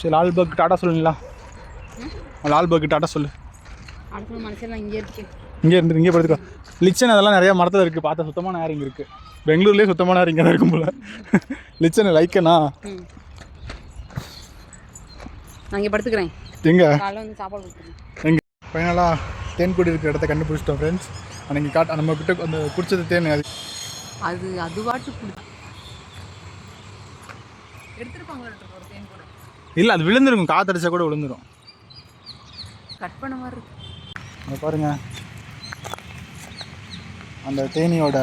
சரி லால்பாக் டாட்டா சொல்லுங்களா? லால்பாக் டாட்டா சொல்லு. அடுத்த மனுஷன் இங்கே இருக்கு. இங்கே படுத்துக்கோ. லிச்சன் அதெல்லாம் நிறையா மரத்தில் இருக்குது. பார்த்தா சுத்தமான ஏர் இங்கே இருக்குது. பெங்களூர்லேயே சுத்தமான ஏர் இங்கே தான் இருக்கும் போல். லிச்சன் லைக்கண்ணா. நான் இங்கே படுத்துக்கிறேன். எங்கே காலைல வந்து சாப்பாடு கொடுத்துருங்க. எங்கே ஃபைனலாக தேன்குடி இருக்கிற இடத்த கண்டுபிடிச்சிட்டோம் ஃப்ரெண்ட்ஸ். அன்றைக்கி நம்ம கிட்ட அந்த குடிச்சது தேன் அது பாட்டு எடுத்துருப்பாங்களா ஒரு தேன் கூட இல்லை, அது விழுந்துருக்கும். காற்றடிச்சா கூட விழுந்துடும். கட் பண்ண மாதிரி இருக்கு. அங்கே பாருங்கள், அந்த தேனியோட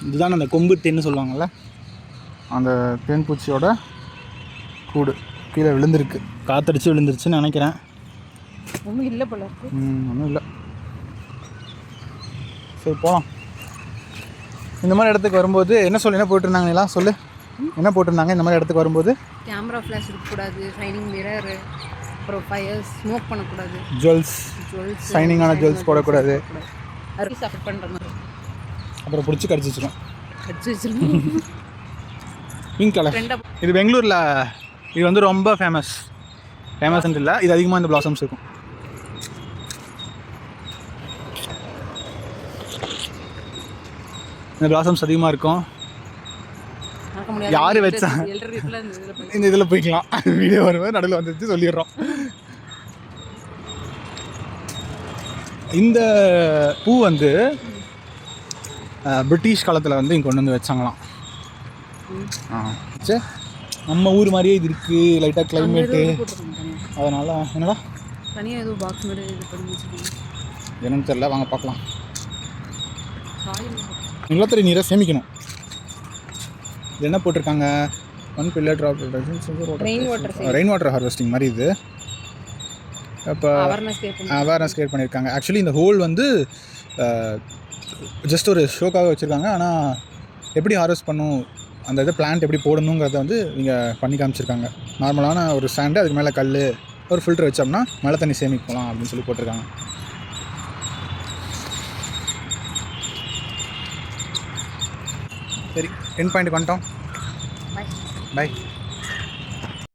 இதுதான் அந்த கொம்பு தேன்னு சொல்லுவாங்கள்ல, அந்த தேன் பூச்சியோட கூடு கீழே விழுந்திருக்கு. காற்றடிச்சு விழுந்துருச்சுன்னு நினைக்கிறேன். ஒன்றும் இல்லை போல இருக்கு. ஒன்றும் இல்லை. சரி போகலாம். இந்த மாதிரி இடத்துக்கு வரும்போது என்ன போட்டிருந்தாங்கலாம் சொல்லு. என்ன போட்டிருந்தாங்க இந்த மாதிரி இடத்துக்கு வரும்போது? கேமரா ஃப்ளாஷ் இருக்கக்கூடாது, ஷைனிங் மிரர், அப்புறம் ஃபயர் ஸ்மோக் பண்ணக்கூடாது, ஜுவல்ஸ் ஷைனிங்கான ஜுவல்ஸ் போடக்கூடாது, சஃபர் பண்ணுற மாதிரி, அப்புறம் பிடிச்சி கடிச்சு வச்சிடும். Pink colour. இது பெங்களூரில் இது வந்து ரொம்ப ஃபேமஸ்ன்ட்டு இல்லை, இது அதிகமாக இந்த பிளாசம்ஸ் இருக்கும். இந்த பிளாசம்ஸ் அதிகமாக இருக்கும். யார் வச்சா இந்த இதில் போய்க்கலாம். வீடியோ வரும்போது நடுவில் வந்துச்சு சொல்லிடுறோம். இந்த பூ வந்து பிரிட்டிஷ் காலத்தில் வந்து இங்கே கொண்டு வந்து வச்சாங்களாம். சரி, நம்ம ஊர் மாதிரியே இது இருக்குது. லைட்டாக கிளைமேட்டு அதனால் என்னடா தனியாக ஏதோ பாக்ஸ் மாதிரி இது பண்ணி என்னன்னு தெரியல. வாங்க பார்க்கலாம். நிலத்தடி நீரை சேமிக்கணும். இது என்ன போட்டிருக்காங்க? 1 pillar drop rain water harvesting மாதிரி. இது இப்போ அவேர்னஸ் கிரியேட் பண்ணியிருக்காங்க. ஆக்சுவலி இந்த ஹோல் வந்து ஜஸ்ட் ஒரு ஷோக்காக வச்சுருக்காங்க. ஆனால் எப்படி ஹார்வெஸ்ட் பண்ணும், அந்த இதை பிளான்ட் எப்படி போடணுங்கிறத வந்து இங்கே பண்ணி காமிச்சிருக்காங்க. நார்மலான ஒரு ஸ்டாண்டு, அதுக்கு மேலே கல், ஒரு ஃபில்டர் வச்சோம்னா மழை தண்ணி சேமிக்கலாம் அப்படின்னு சொல்லி போட்டிருக்காங்க. சரி, எண்ட் பாயிண்ட்டுக்கு வந்துட்டோம். பை.